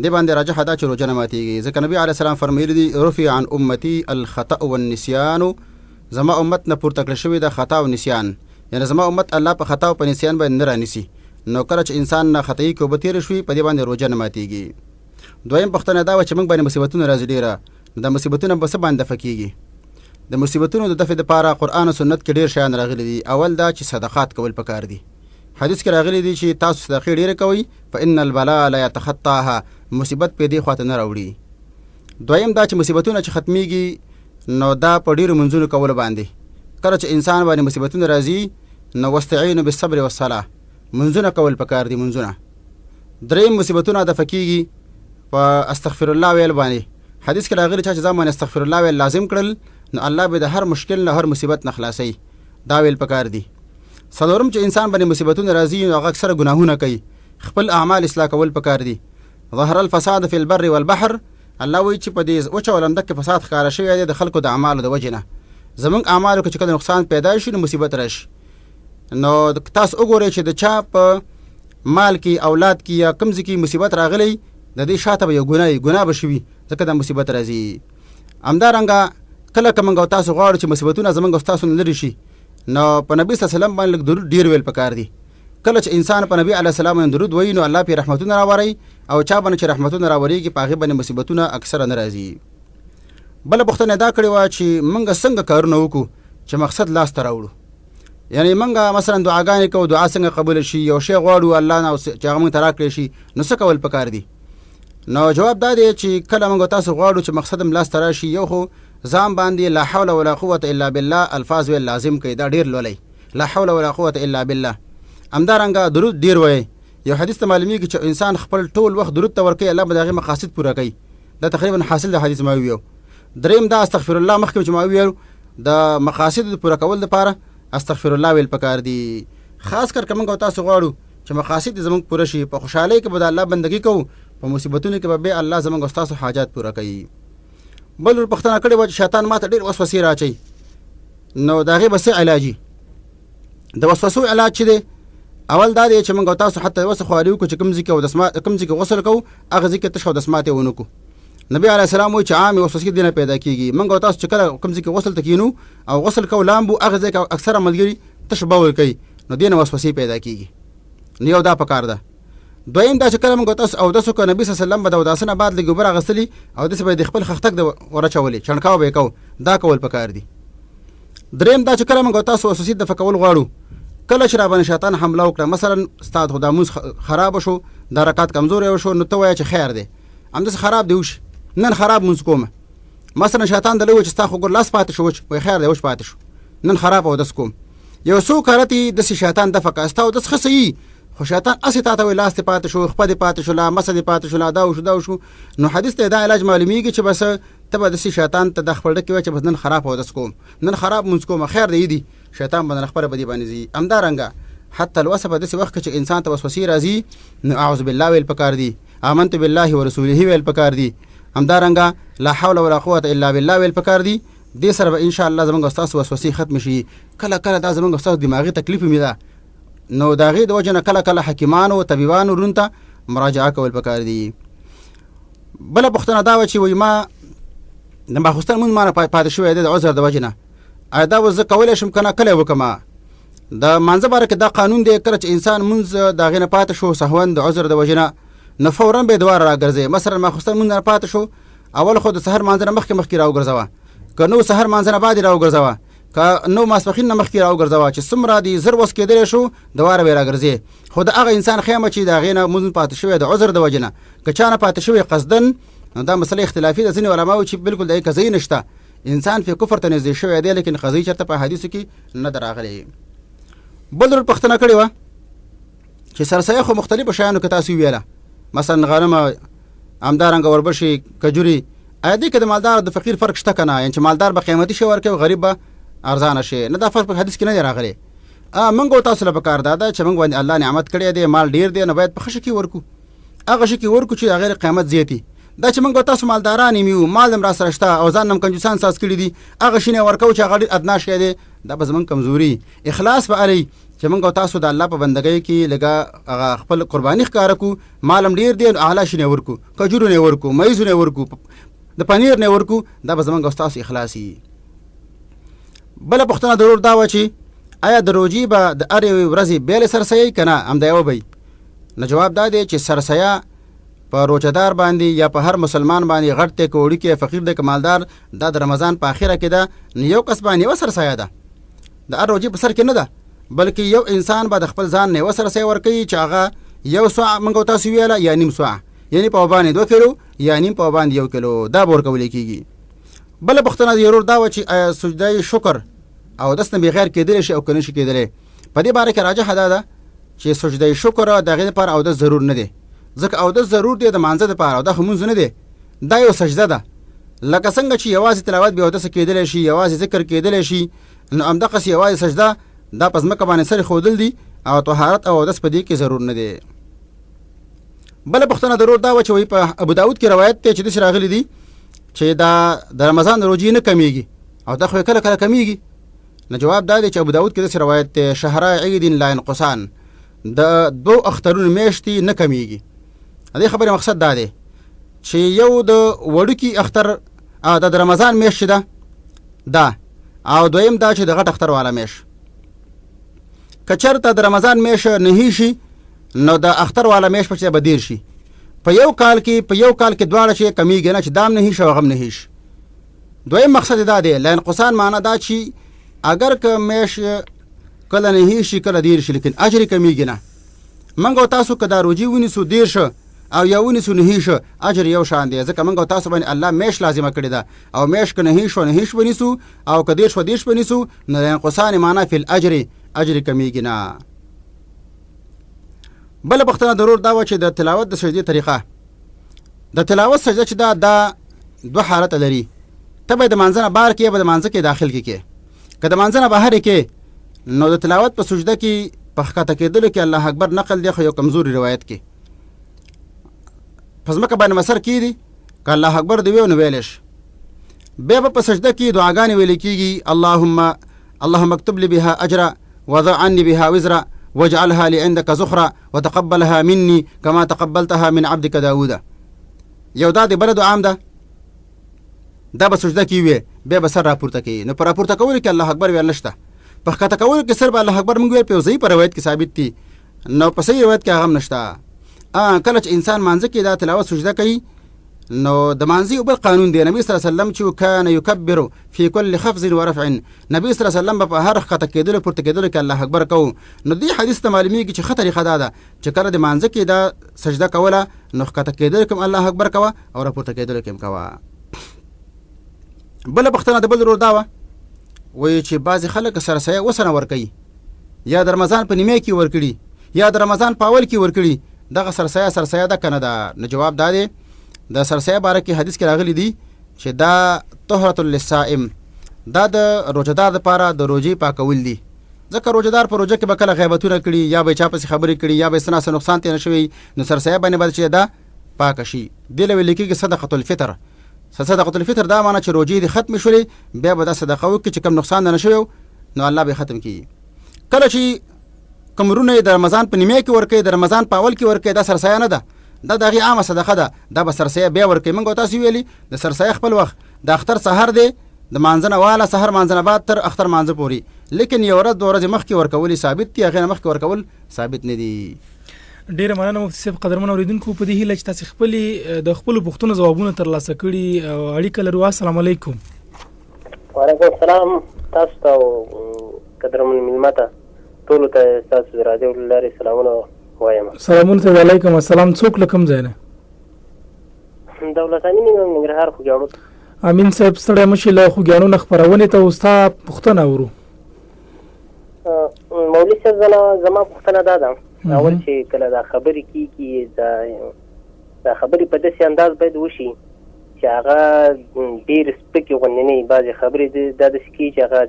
دې باندې راجحه دا چې روژه نه ماتېږي ځکه نبي علیه السلام فرمیلي دي رفع عن امتي الخطأ والنسیان زما امت نه پورته کړی شوی د خطا او نسیان یعنی زما امت الله په خطا او په نسیان باندې نه رانیسي. نو کله چې انسان نه خطایي کې اوبه تېرې شوي په دې باندې روژه نه ماتېږي. دویم پوښتنه دا وه چې موږ باندې مصیبتونه راځي ډېره د مصیبتونه په څه باندې دفع کېږي؟ د مصیبتونو د دفع دپاره قرآن او سنت کې ډېر شیان راغلي دي. اول دا چې صدقات کول پکار دي. حدیث کې راغلی دی چې تاسو صدقې ډېرې کوئ فإن البلاء لا يتخطاها مصیبت په دې خواته نه راوړي. دویم دا چې مصیبتونه چې ختمیږي نو دا په ډیرو منځونو کول باندې کله چې انسان باندې مصیبتونه راځي نو واستعینوا بالصبر والصلاه منځونه کول پکار دي. منځونه دریم مصیبتونه د فکیږي په استغفر الله ویل باندې حدیث کې راغلی چې ځان باندې استغفر الله ویل لازم کړل نو الله به د هر مشکل نه هر مصیبت نه خلاصي. دا ویل پکار دي. څلورم چې انسان باندې مصیبتونه راځي نو هغه اکثره ګناهونه کوي، خپل اعمال اصلاح کول پکار دي. ظهر الفساد فی البر والبحر، الله وایي چې په دې وچه ولنده کې فساد ښکاره شوی دی د خلکو د اعمالو د وجې نه. زموږ اعمالو کې چې کله نقصان پیدا شي نو مصیبت راشي. نو تاسو وګورئ چې د چا په مال کې اولاد کې یا کوم ځای کې مصیبت راغلی د دې شاته به یو ګناه به شوي ځکه دا مصیبت راځي. همدارنګه کله که موږ تاسو غواړو چې مصیبتونه زموږ او ستاسو نه لرې شي نو په نبي صلی الله علیه وسلم باندې لږ درود ډېر ویل پکار دي. کله چې انسان په نبی علیه السلام باندې درود وایي نو الله پرې رحمتونه راوړي او چا باندې چې رحمتونه راوړيږي په هغې باندې مصیبتونه اکثره نه راځي. بله پوښتنه دا کړې وه چې موږ څنګه کارونه وکړو چې مقصد لاسته راوړو. یعنی موږ مثلا دعاګانې کوو، دعا څنګه قبوله شي، یو شی غواړو الله نه چې هغه موږ ته راکړی شي، نو څه کول پکار دي؟ نو جواب دا دی چې کله موږ تاسو غواړو چې مقصد هم لاسته راشي، یو خو ځان باندې لا حول ولا قوة الا بالله الفاظ ویل لازم کوي، دا ډېر لولئ، لا حول ولا قوة الا بالله. همدارنګه درود ډېر وایي. یو حدیث ته معلومیږي چې انسان خپل ټول وخت درود ته ورکوي، الله به د هغې مقاصد پوره کوي. دا تقریبا حاصل د حدیث ما ویو. دریم دا استغفر الله، مخکې چې ما ویل د مقاصد د پوره کول دپاره استغفر الله ویل پکار دي. خاص کر که موږ تاسو غواړو چې مقاصد زموږ پوره شي، په خوشحالۍ کې به د الله بندګي کوو، په مصیبتونو کې به الله زموږ او ستاسو حاجات پوره کوي. بل ور پوښتنه کړې وه چې شیطان ماته ډېر وسوسې راچوي، نو د هغې به څه علاج وي؟ د وسوسو علاج چې دی اول دا دی چې موږ او تاسو حتی اوس خواري وکړو چې کوم ځای کې غسل کوو هغه ځای کې تش اودسمات یې ونه کړو. نبي علیه السلام وایي چې عامې وسوسې دې نه پیدا کېږي. موږ او تاسو چې کله کوم ځای کې غسل ته کښېنو او غسل کوو لامبو، هغه ځای کې اکثره ملګري تش بول کوي، نو دې نه وسوسې پیدا کېږي. نو یو دا پکار ده. دویم دا چې کله موږ تاسو اودس وکړو، نبي صلی الله علیه وسلم به د اوداسه نه بعد لږ اوبه راغستلي او داسې به یې د خپل خښتک ورچولې، چڼکاو به یې کوو، دا کول پکار دي. دریم دا چې کله موږ تاسو وسوسې دفع کول غواړو، کله چې را باندې شیطان حمله وکړه، مثلا ستا خو دا مونځ خراب شو، دا رکعت کمزوری وشو، نو ته وایه چې خیر دی، همداسې خراب دی وشي، نن خراب مونځ کومه. مثلا شیطان دله وایي چې ستا خو ګور لاس پاتې شو وچ، وایي خیر دی وچ پاتې شو، نن خراب اودس کوم. یو څو کارتې داسې شیطان دفع کړه، ستا اودس ښه صحیح، خو شیطان اسې تا ته وایي لاس دې پاتې شو، خپه دې پاتې شو، مسه دې پاتې شو، دا وشو دا وشو. نو حدیث ته دا علاج معلومیږي چې بس ته به داسې شیطان ته د خپل ډکې وایي چې بس نن خراب اودس کوم، نن خراب مونځ کوم، خیر دی دی، شیطان باندې خپله به دې باندې ځي. همدارنګه حتی الوسه په داسې وخت کې چې انسان ته وسوسې راځي نو اعوذ بالله ویل پکار دي، آمنت بالله ورسوله ویل پکار دي، همدارنګه لا حول ولا قوة الا بالله ویل پکار دي. دې سره به ان شاء الله زموږ ستاسو وسوسې ختم شي. کله کله دا زموږ ستاسو دماغي تکلیف مې ده، نو د هغې د وجې نه کله کله حکیمانو طبیبانو رون ته مراجعه کول پکار دي. بله پوښتنه دا وه چې وایي ما د ماخوستن مونځ ما نه پاتې شوی دی د عذر د وجې نه، آیا دا اوس زه کولی شم که نه؟ کله یې وکړم؟ د مانځه باره کې دا قانون دی، کله چې انسان مونځ د هغې نه پاتې شو سهون د عذر د وجې نه، نو فورا به یې دواره راګرځوي. مثلا ماخوستن مونځ نه پاتې شو، اول خو د سحر مانځه نه مخکې راوګرځوه، که نو سحر مانځه نه بعد یې راوګرځوه، که نو ماسپښین نه مخکې راوګرځوه، چې څومره دې زر وس کېدلی شو دواره به یې راګرځې. خو د هغه انسان خیمه چې د هغې نه مونځ پاتې شوی د عذر د وجې نه، که چا نه پاتې شوی قصدن، نو دا مسله اختلافي ده. ځینې علماو چې بالکل د هغې قضیې نشته، انسان فی کفر ته نږدې شوی دی، لیکن قضیې چېرته په حدیثو کې نه ده راغلې. بل ډول پوښتنه کړې وه چې سرسایه خو مختلفو شیانو کې تاسو ویله، مثلا غنمه، همدارنګه وربشې، کجورې، آیا دې کې د مالدار د فقیر فرق شته که نه؟ یعنې چې مالدار به قیمتي شی ورکوي او غریب به ارزانه شي، نه دا فرق په حدیث کې نه دی راغلی. موږ او تاسو له پکار دا ده چې موږ باندې الله نعمت کړی دی، مال ډېر دی، نو باید په ښه شي کې ورکو، هغه شي کې ورکو چې د هغې قیمت زیاتي. دا چې موږ او تاسو مالداران یو، مال هم را سره شته او ځان هم کنجوسان ساز کړي دي، هغه شي نه ورکوو چې هغه ډېر ادنا شی دی، دا به زموږ کمزوري. اخلاص به علی چې موږ او تاسو د الله په بندګۍ کې لږه هغه خپل قرباني ښکاره کړو، مال هم ډېر دی، اعلی شي نه ورکو، کجورو نه ورکو، مایزو نه ورکو، د پنیر نه ورکو، دا به زموږ او ستاسو اخلاص وي. بله پوښتنه ضرور دا وه چې آیا د روژې به د هرې ورځې بیلې سرسایه که نه همدا یوه به؟ نو جواب دا دی چې سرسایه په روژهدار باندې یا په هر مسلمان باندې غټ دی که وړوکی، فقیر دی که مالدار، دا د رمضان په اخره کې ده، نو یو کس باندې یوه سرسایه ده، د هر روژې په سر کې نه ده، بلکې یو انسان به د خپل ځان نه یوه سرسایه ورکوي چې هغه یو سوع موږ او تاسو ویله یا نیم سوع، یعنې په باندې 2 کیلو یا نیم په باندې 1 کیلو، دا به ورکولی کېږي. بل پختنه ضرور دا و چې سجده شکر او داس نه بغیر کېدل شي او کنه شي کېدل. په دې باره کې راجح ده چې سجده شکر دغه لپاره او د ضرور نه دی، ځکه او د ضرور دی د مانځه لپاره او د همونځ نه دی، دا یو سجده ده. لکه څنګه چې یوازې تلاوت به او داس کېدل شي، یوازې ذکر کېدل شي، نو همدغه یوازې سجده دا پس مکه باندې سره خودل دي او طهارت او داس په دې کې ضرور نه دی. بل پختنه ضرور دا و چې وی په ابو داود کې روایت ته چې د راغلي دي چې دا د رمضان روزي نه کمیږي او دا خو کله کله کمیږي. نو جواب دا دی چې ابو داود کې د روایت ته شهر عید لا ينقصان، د دو اخترونو میاشتې نه کمیږي. دې خبره مقصد دا دی چې یو د وړوکی اختر د رمضان میاشت ده او دویم دا چې د غټ اختر والا میاشت. کچرته د رمضان میاشت نه شي نو د اختر والا میاشت په څیر بدیر شي. په یو کال کې دواړه شي کمیږي نه چې دام نه شي او غم نه شي. دویم مقصد دا دی لئن قصان معنا دا چې اگر که میاشت کله نه شي کله دیر شي لیکن اجر کمیږي نه. منګو تاسو کدا روجي ونیسو دیر شو او یا ونیسو نه شي اجر یو شان دی، ځکه منګو تاسو باندې الله میاشت لازمه کړی ده او میاشت کنه شو نه شي ونیسو او کدیر شو دیش ونیسو نه لئن قصان معنا فی الاجر اجر کمیږي نه. بل پختنه ضرور دا و چې د تلاوت د سجدي طریقه، د تلاوت سجده چې دا دو حالت لري. تبه د منځنه بار کې به د منځ کې داخل کې که د منځنه بهر کې نو د تلاوت په سجده کې په ښکته کېدل کې الله اکبر نقل دی خو یو کمزوري روایت کې پس مکه باندې مسر کیږي که الله اکبر دی نو ویلش بیا په سجده کې دعاګانې ویل کېږي اللهم اكتب لي بها اجرا وضع عني بها وزرا واجعلها لي عندك زخرا وتقبلها مني كما تقبلتها من عبدك داود. یو دا دی بل دعا ده دا به سجده کې وي بیا به سر راپورته کوي. نو پر راپورته کول کې الله اکبر ویل نشته، په ښکته کول کې صرف الله اکبر موږ ویل په ځای په روایت کې ثابت دي، نو په صحیح روایت کې هغه نشته. کله چې انسان مانځه کې دا تلاوت سجده کوي نو د مانځي او بل قانون دی. نبی صلی الله علیه وسلم چې کان یکبر فی کل خفض ورفع، نبی صلی الله علیه وسلم په هر ښکته کېدل پورته کېدل کې الله اکبر کوو. نو دې حدیث ته معلومیږي چې ښه طریقه دا ده چې کله د مانځه کې دا سجده کوله نو ښکته کېدل کوم الله اکبر کوه او راپورته کېدل کوم کوه. بل پختنه د بل ورو دا وایي چې بعضې خلک سرسایه وسنه ورکوي، یا د رمضان په نیمه کې ورکړي یا د رمضان په اول کې ورکړي، دغه سرسایه ده که نه ده؟ نو جواب دا دی د سرسایه باره کې حدیث کې راغلی دی چې دا طهرة للصائم، دا د روزدار لپاره د روزې پاکول دي. ځکه روزدار په روزه کې به کله غیبتونه کړي یا به چا پسې خبرې کړي یا به څه ناڅه نقصان ترې نه شوی، نو سرسایه باندې باید چې دا پاکه شي. دې له ویل کېږي صدقة الفطر. صدقة الفطر دا معنی چې روزې دې ختمې شولې بیا به دا صدقه وکړي چې کوم نقصان نه شوی نو الله به ختم کړي. کله چې کوم رونه د رمضان په نیمه کې ورکوي د رمضان په اول کې ورکوي دا سرسایه نه ده، دا دغه عامه صدقه ده، دا به سرسایه بیا ورکوي. موږ تاسو ویلي د سرسایه خپل وخت د اختر سحر دی د مانځنه والا سحر مانځنه بعد تر اختر مانځه پوري، لیکن یو ورځ دوه ورځې مخکې ورکول ثابت دي، هغه مخکې ورکول ثابت نه دي. ډیره مننه مفتي صاحب. قدرمن اوریدونکو په دې هیله چې تاسو خپل د خپل پوښتنو ځوابونه ترلاسه کړي او اړیکه لرو. السلام علیکم. وعلیکم السلام. تاسو ته قدرمن ملمته ټول ته تاسو راځو لاري سلامونه وایم. سلامونه ته وعلیکم السلام. څوک لکم ځای نه؟ دولت امین ننګرهار خوګاړو. امین صاحب ستړی مشي له خوګاړو نه خبرونه ته اوستا پوښتنه ورو. مولوی صاحب زما پوښتنه ده اول چې کله دا خبرې کیږي دا خبرې په داسې انداز باید وشي چې هغه ډېر سپکې غوندې نه وي. بعضې خبرې دا داسې کیږي چې هغه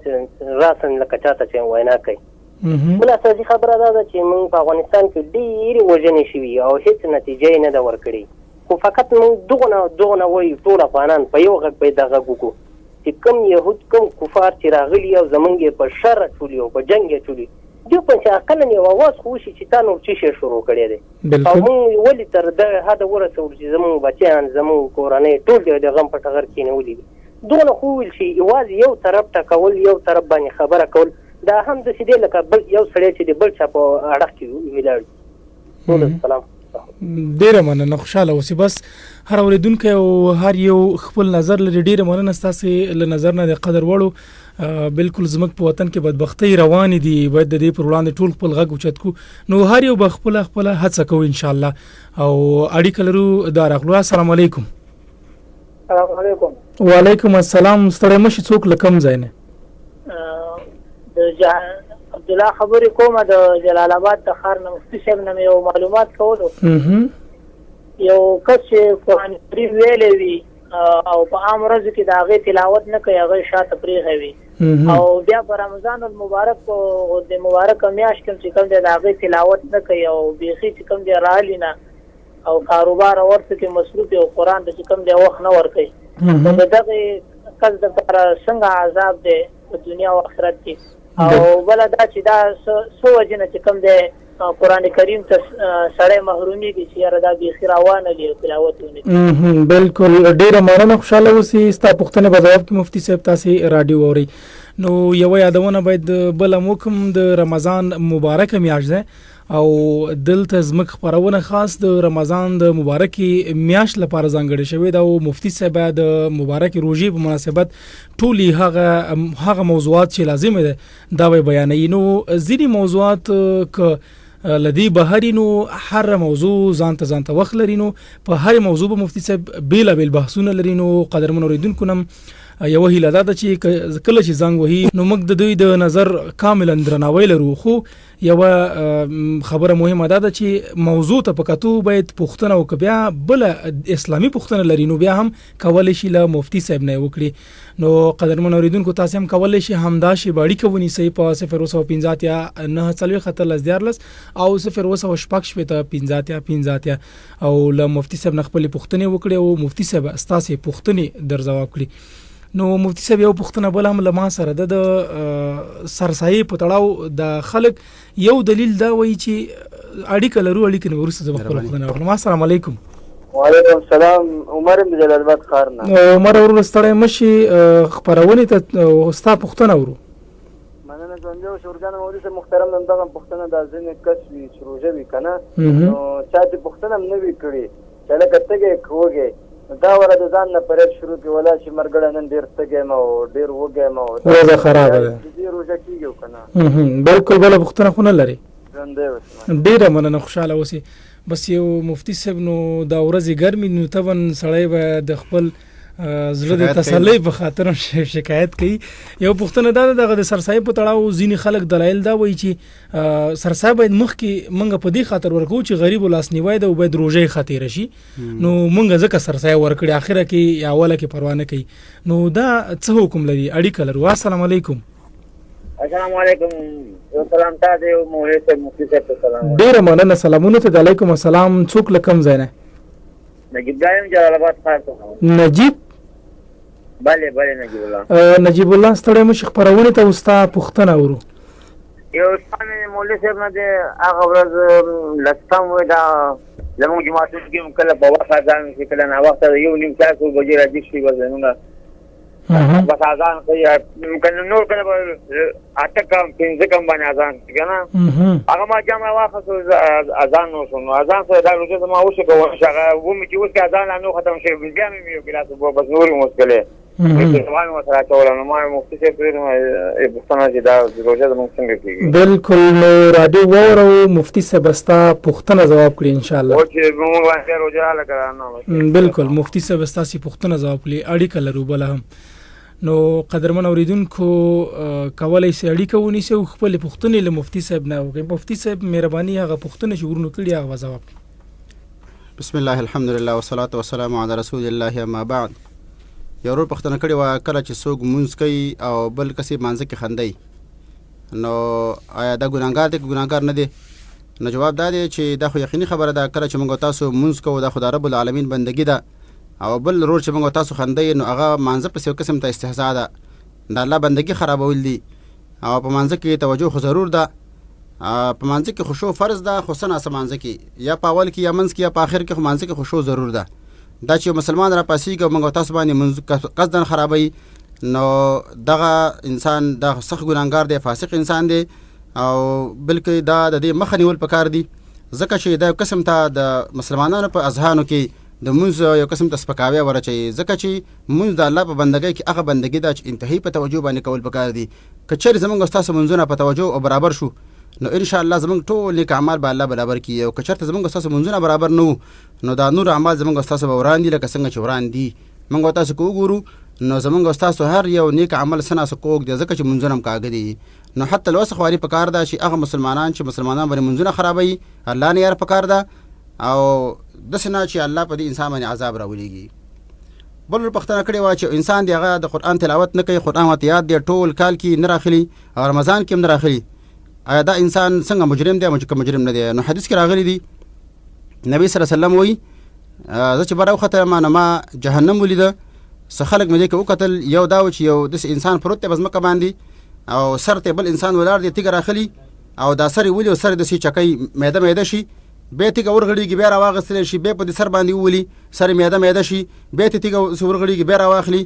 راسن لکه چاته چې وینا کوي. بل اساسي خبره دا ده چې موږ په افغانستان کې ډېرې وژنې شوي او هېڅ نتیجه یې نه ده ورکړې، خو فقط موږ دغونه وایو ټول افغانان په یو غږ باید دا غږ وکړو چې کوم یهود کوم کفار چې راغلي او زمونږ یې په شر اچولي او په جنګ یې اچولي دیو په چې عقلا یو اواز خو وشي چې تا نور څه شی شروع کړی دی او موږ ولې تر دغه حده ورسول چې زموږ بچیان زموږ کورنۍ ټول د غم په ټغر کې نیولي دي. دونه خو ویل شي یوازې یو طرف ته کول یو طرف باندې خبره کول دا هم داسې دی لکه بل یو سړی چې د بل چا په اړخ کې ولاړ وي. سلام. ډیره مننه. خوشاله اوسئ. بس هر اوریدونکی او هر یو خپل نظر لري. ډیره مننه ستاسو له نظر نه د قدر وړو. بالکل زموږ په وطن کې بدبختۍ روانې دي، باید د دې پر وړاندې ټول خپل غږ اوچت کړو. نو هر یو به خپله هڅه کوو ان شاء الله. او اړیکه لرو دا راغلو. السلام علیکم. السلام علیکم. وعلیکم السلام. ستړی مشي څوک لکم ځای نه د عبد الله خبرې کومه د جلال آباد د ښار نه مفتي صاحب نه یو معلومات کولو. یو کس چې قرآن کریم ویلی وي او په عام ورځو کې د هغې تلاوت نه کوي، هغه شاته پرېښی وي او بیا په رمضان المبارک د مبارکه میاشت کې چې کوم دی د هغې تلاوت نه کوي او بیخي چې کوم دی راغلي نه او کاروبار ورته کې مصروف او قرآن ته چې کوم دی وخت نه ورکوي، نو د دغې کس دپاره څنګه عذاب دی په دنیا او آخرت کې؟ او بله دا چې دا څه وجې نه چې کوم دی قرآن کریم ته سړی محرومیږي چې یاره دا بیخي روانه دي تلاوت ونه. بالکل ډېره مننه، خوشحاله اوسئ. ستا پوښتنې په ځواب کې مفتي صاحب تاسې راډیو اورئ. نو یوه یادونه باید بله موکم د رمضان مبارکه میاشت ده او دلته زموږ خپرونه خاص د رمضان د مبارکې میاشت لپاره ځانګړې شوې ده او مفتي صاحب د مبارکې روژې په مناسبت ټولې هغه موضوعات چې لازمه ده دا به بیانوي. نو ځینې موضوعات که لدی بهري نو هر موضوع ځانته وخت لري، نو په هر موضوع به مفتي صاحب بیلابیل بحثونه لري. نو قدرمن اوریدونکو نم یوه هیله ده چې کله چې زنګ وهي نو موږ د دوی د نظر کاملا درناوی لرو، خو یوه خبره مهمه ده چې موضوع ته په کتو باید پوښتنه وکړو، بیا بله اسلامي پوښتنه لري نو بیا هم کولی شي له مفتي صاحب نه وکړي. نو قدرمن اوریدونکو تاسې هم کولی شي همدا شیبه اړیکه ونیسئ په 015 9 او 0 او له مفتي صاحب نه خپلې پوښتنې وکړي او مفتي صاحب ستاسې پوښتنې در ځواب کړي. نو مفتي صاحب یو پوښتنه بل هم له ما سره د سرسایې په تړاو د خلک یو دلیل دا وایي چې اړیکه لرو، اړیکه نه وروسته زه به خپله پوښتنه وکړم. السلام علیکم. وعلیکم السلام. عمر یم د جلال آباد ښار نه. عمر ورور ستړی مشي خپرونې ته ستا پوښتنه ورو. مننه کوم. یو شورګان مولوي صاحب محترم نن دغه پوښتنه د ځینې کس وي چې روژه وي که نه، نو چا چې پوښتنه هم نه وي کړې چې لکه تږی کوږی دا وره د ځان نه پرېد شروع کړي ولا چې مرګړه نن ډېر تږی یم او ډېر وږی یم او ورځه خرابه ده، دې روژه کېږي که نه؟ بالکل بله پوښتنه خو نه لري. ژوندی اوسه. ډېره مننه، خوشحاله اوسئ. بس یو مفتي صاحب نو دا ورځې ګرمي نو طبعا سړی به د خپل زړه د تسلی په خاطر شکایت کوي. یو پوښتنه دا ده دغه د سرسایې په تړاو ځینې خلک دلایل دا وایي چې سرسایه باید مخکې موږ په دې خاطر ورکوو چې غریبو لاسنیوی ده او باید روژه یې ښه تېره شي، نو موږ ځکه سرسایه ورکړې اخره کې یا اوله کې پروا نه کوي. نو دا څه حکم لري؟ اړیکه لرو. السلام علیکم. السلام علیکم. یو سلام ته دی مولوي صاحب مفتي صاحب ته سلام. ډېره مننه، سلامونه ته. علیکم السلام. څوک له کوم ځای نه؟ نجیب یم جلال آباد ښار څخه. نجیب؟ بله نجیب الله. نجیب الله ستړی مشي خپرونې ته ستا پوښتنه ورو. یو ستا مولوي صاحب نه دی هغه ورځ لستم وی دا زموږ جماعتونو کې کله په وخت اذان شي کله ناوخته 1:30 بجې راځي شي وزنونه بس اذان کوي کنه نور کنه اته کم 15 کم باندې اذان کنه هغه ما جامه واخصو اذان نو شنو اذان سره دا روزه ما وشه کوم شغه و می چې اوس اذان نو ختم شي بیا مې یو ګلاس بس نور مشکله روان وسره ټول نو ما مفتي صاحب پرې بوستانه چې دا روزه د مونږ څنګه کیږي. بالکل. نو رادیو وورو مفتي صاحب ستا پوښتنه ځواب کړي ان شاء الله. او چې موږ باندې روزه لګرانو. بالکل بالکل مفتي صاحب ستاسو پوښتنه ځواب کړي. اړیکه لرو بل هم. نو قدرمن اوریدونکو کولای شي اړیکه ونیسي او خپل پوښتنې له مفتي صاحب نه وکړي. مفتي صاحب مهرباني هغه پوښتنه چې ورنو کړي هغه ځواب. بسم الله الحمدلله والصلاه والسلام علی رسول الله اما بعد. یو ورو پوښتنه کړې وه کله چې څوک مونځ کوي او بل کسې مانځه کې خندی نو آیا دا ګناهګار دی که ګناهګار نه دی؟ نو جواب دا دی چې دا خو یقیني خبره ده کله چې موږ تاسو مونځ کوو دا خو د رب العالمین بندګي ده او بل رور چې موږ تاسو خندی نو هغه مانځه پسې یو قسم ته استهزاء ده، د الله بندګي خرابول دي او په مانځه کې توجه خو ضرور ده، په مانځه کې خشوع فرض ده خو څه ناڅه مانځه کې یا په اول کې یا منځ کې یا په آخر کې خو مانځه کې خشوع ضرور ده. دا چې مسلمان را پاسیږي او موږ تاسو باندې قصدن خرابوي نو دغه انسان دا سخت ګناهګار دی، فاسق انسان دی او بلکې دا د دې مخه نیول پکار دي ځکه چې دا یو قسم ته د مسلمانانو په اذهانو کې د مونځ یو قسم ته سپکاوی ورچوي ځکه چې مونځ د الله په بندګۍ کې هغه بندګي ده چې انتهایی په توجه باندې کول پکار دي. که چېرې زموږ ستاسو مونځونه په توجه او برابر شو نو ان شاء الله زموږ ټول نیک اعمال به الله برابر کړي او که چېرته زموږ ستاسو مونځونه برابر نه وو نو دا نور اعمال زموږ ستاسو به وران دي لکه څنګه چې وران دي. موږ تاسو کو وګورو نو زمونږ استاد هر یو نیک عمل سنا سکوک د زکه چې منځونه کاګدي نو حتی لوس خواري په کار ده چې هغه مسلمانان چې مسلمانان باندې منځونه خرابوي الله نه یار په کار ده او د سنا چې الله په دې انسان باندې عذاب راولېږي. بل پښتنه کړي وا چې انسان دی هغه د قران تلاوت نه کوي، قران ته یاد دی ټول کال کې نه راخلي او رمضان کې نه راخلي، آیا دا انسان څنګه مجرم دی او مجرم نه دی؟ نو حدیث کې راغلی دی نبی صلی الله علیه وسلم وایي زه چې براو خطر ما جهنم ولیده څه خلک مې دې کې وکتل، یو دا و چې یو داسې انسان پروت دی بزمکه باندې او سر ته بل انسان ولاړ دی تیګ راخلي او دا سر ولي او سر داسې چکۍ میده شي بیا تیګ ورغړېږي بیا راواغستلی شي بیا په دې سر باندې وولي سر میده شي بیا تیګ ورغړېږي بیا راواخلي.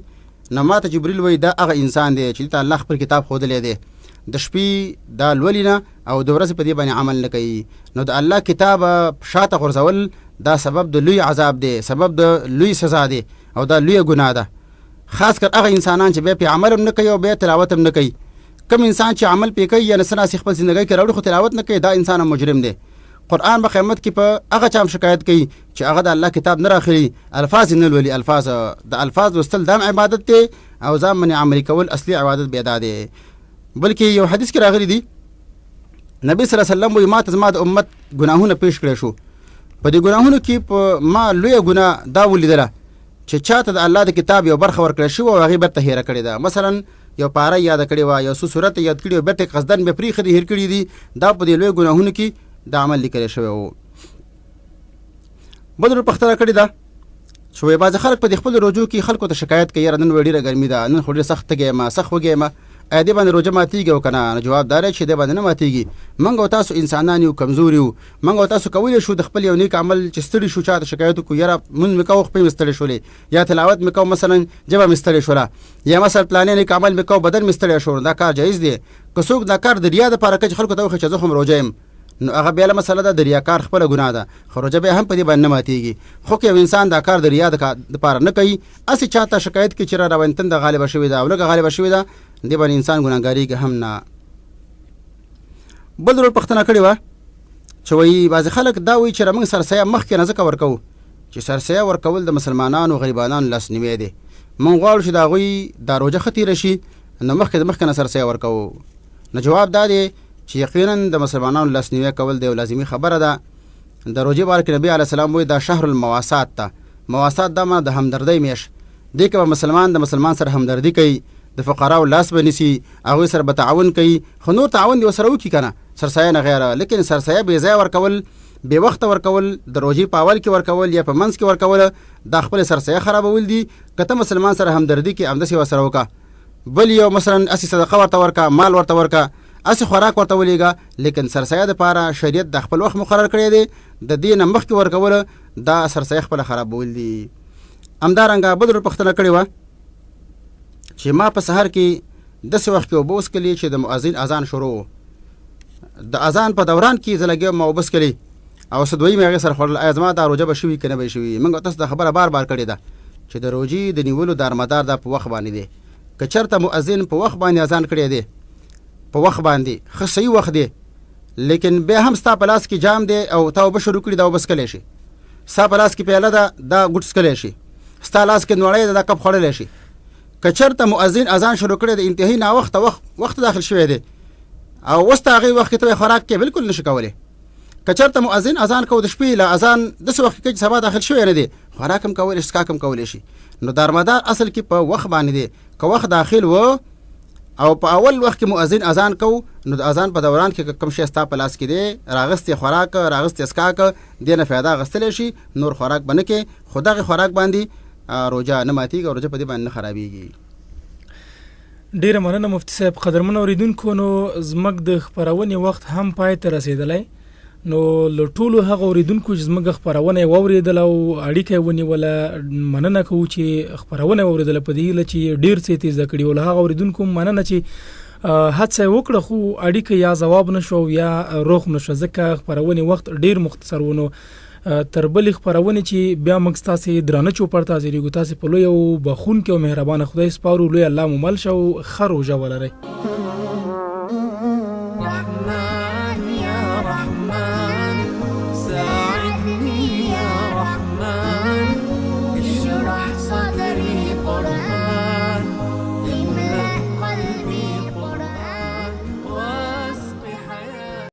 نو ما ته جبریل وایي دا هغه انسان دی چې ته الله خپل کتاب ښودلی دی، د شپې دا لولي نه او د ورځې په دې باندې عمل نه کوي، نو د الله کتاب شاته غورځول دا سبب د لوی عذاب دی، سبب د لوی سزا دی او دا لوی ګناه ده. خاص کر هغه انسانان چې بیا په عمل هم نه کوي او بیا تلاوت هم نه کوي. کم انسان چې عمل پې کوي یا نسناسي خپل زندګۍ کې راوړي خو تلاوت نه کوي دا انسان مجرم دی. قرآن په قیامت کې په هغه چا شکایت کوي چې هغه د الله کتاب نه راخلي، الفاظ نه لولي، د الفاظ لوستل دا عبادت دی او ځان باندې عملي کول اصلي عبادت بیا دا دی. بلکې یو حدیث کې راغلی دی نبی صلی الله علیه وسلم وایي ما ته زما د امت ګناهونه پیش کړی شو، په دې ګناهونو کې په ما لویه ګناه دا ولیدله چې چاته د الله د کتاب یو برخه ورکړی شوه او هغې بیرته هېره کړې ده. مثلا یو پاره یاده کړې وه، یو څو صورت یاد کړي او بیرته یې قصدن بیا پرېښي دي هېر کړي دي، دا په دې لویو ګناهونو کې دا عمل لیکلی شوی و. بل پوښتنه کړې ده چې وایي بعضې خلک په دې خپلو روژو کې خلکو ته شکایت کوي یاره نن وایي ډېره ګرمي ده، نن خو ډېر سخت تږی یم سخت وږی یم، آیا دې باندې روژه ماتېږي او که نه؟ نو جواب دا دی چې دې باندې نه ماتېږي. موږ او تاسو انسانان یو، کمزور یو، موږ او تاسو کولی شو د خپل یو نیک عمل چې ستړي شو چا ته شکایت وکړو یاره مونځ مې کوو خپې مې ستړې شولې، یا تلاوت مې کوو مثلا ژبه مې ستړې شوله، یا مثلا پلانې نیک عمل مې کوو بدن مې ستړی شو، دا کار جایز دی. که څوک دا کار د ریا دپاره کوي چې خلکو ته وښایي چې زه خو هم روژه یم نو هغه بیا مسله ده د ریاکار خپله ګناه ده، خو روژه بیا هم په دې باندې نه ماتېږي. خو که یو انسان دا کار د ریا دپاره نه کوي هسې چا ته شکایت کوي چې را باندې تنده غالبه شوې ده او لږه غالبه شوې ده دې باندې انسان ګناهګارېږي هم نه. بل ډول پوښتنه کړې وه چې وایي بعضې خلک دا وایي چې موږ سرسایه مخکې نه ځکه ورکوو چې سرسایه ورکول د مسلمانانو غریبانانو لاسنیوی دی، موږ غواړو چې د هغوی دا روژه ښه تېره شي نو مخکې نه سرسایه ورکوو. نو جواب دا دی چې یقینا د مسلمانانو لاسنیوی کول د یو لازمي خبره ده. د روژې باره کې نبي علیه السلام وایي دا شهر المواسات ده، مواسات دا معنی د همدردۍ میاشت، دې کې به مسلمان د مسلمان سره همدردي کوي، د فقراو لاس به نیسي، هغوی سره به تعاون کوي، خو نور تعاون دې ورسره وکړي که نه سرسایه نه غیره. لیکن سرسایه بې ځایه ورکول، بې وخته ورکول، د روژې په اول کې ورکول یا په منځ کې ورکول دا خپل سرسایه خرابول دي. که ته مسلمان سره همدردي کې همداسې ورسره وکړه، بل یو مثلا اسې صدقه ورته ورکړه، مال ورته ورکړه، اسې خوراک ورته ولیږه، لیکن سرسایه دپاره شریعت د خپل وخت مقرر کړی دی، د دې نه مخکې ورکول دا سرسایه خپله خرابول دي. همدارنګه بل ډول پوښتنه کړې وه چې ما په سحر کې داسې وخت کې اوبه وڅښلې چې د مؤذن اذان شروع و، د اذان په دوران کې زه لګیا وم اوبه څښلې او څه دوی مې هغې سره خوړل. آیا زما دا روژه به شوي که نه به شوي؟ موږ تاسو دا خبره بار کړې ده چې د روژې د نیولو دارمدار دا په وخت باندې دی. که چېرته مؤذن په وخت باندې اذان کړی دی په وخت باندې ښه صحیح وخت دی، لیکن بیا هم ستا په لاس کې جام دی او تا اوبه شروع کړي دا اوبه څښلی شي، ستا په لاس کې پیاله ده دا ګوټ څښلی شي، ستا لاس کې نوړی ده دا کپ خوړلی شي. که چېرته مؤذن اذان شروع کړی د انتهایي ناوخته وخت داخل شوی دی او اوس ته هغې وخت کې ته خوراک کې بالکل نشي کولی. که چېرته مؤذن اذان کو د شپې له اذان داسې وخت کې چې سبا داخل شوی نه دی، خوراک هم کولی شي څښاک هم کولی شي. نو دارمدار اصل کې په وخت باندې دی. که وخت داخل و او په اول وخت کې مؤذن اذان کو نو د اذان په دوران کې کوم شی ستا په لاس کې دی راغستې خوراک راغستې څښاک دې نه فایده اخیستلی شي، نور خوراک به نه کې، خو دغې خوراک باندې روژه نه ماتېږي او روژه په دې باندې نه خرابېږي. ډېره مننه مفتي صاحب. قدرمن اورېدونکو نو زموږ د خپرونې وخت هم پای ته رسېدلی، نو له ټولو هغه اورېدونکو چې زموږ خپرونه یې واورېدله او اړیکه یې ونیوله مننه کوو چې خپرونه یې واورېدله په دې هیله چې ډېر څه یې زده کړي، او له هغه اورېدونکو مننه چې هڅه یې وکړه خو اړیکه یا ځواب نه شو او یا روغ نه شو ځکه خپرونې وخت ډېر مختصر و. نو تر بلې خپرونې چې بیا موږ ستاسې درانه چوپړ ته حاضرېږو، تاسې په لوی او بخونکي او مهربانه خدای سپارو. لوی الله مو مل شه او ښه روژه ولرئ.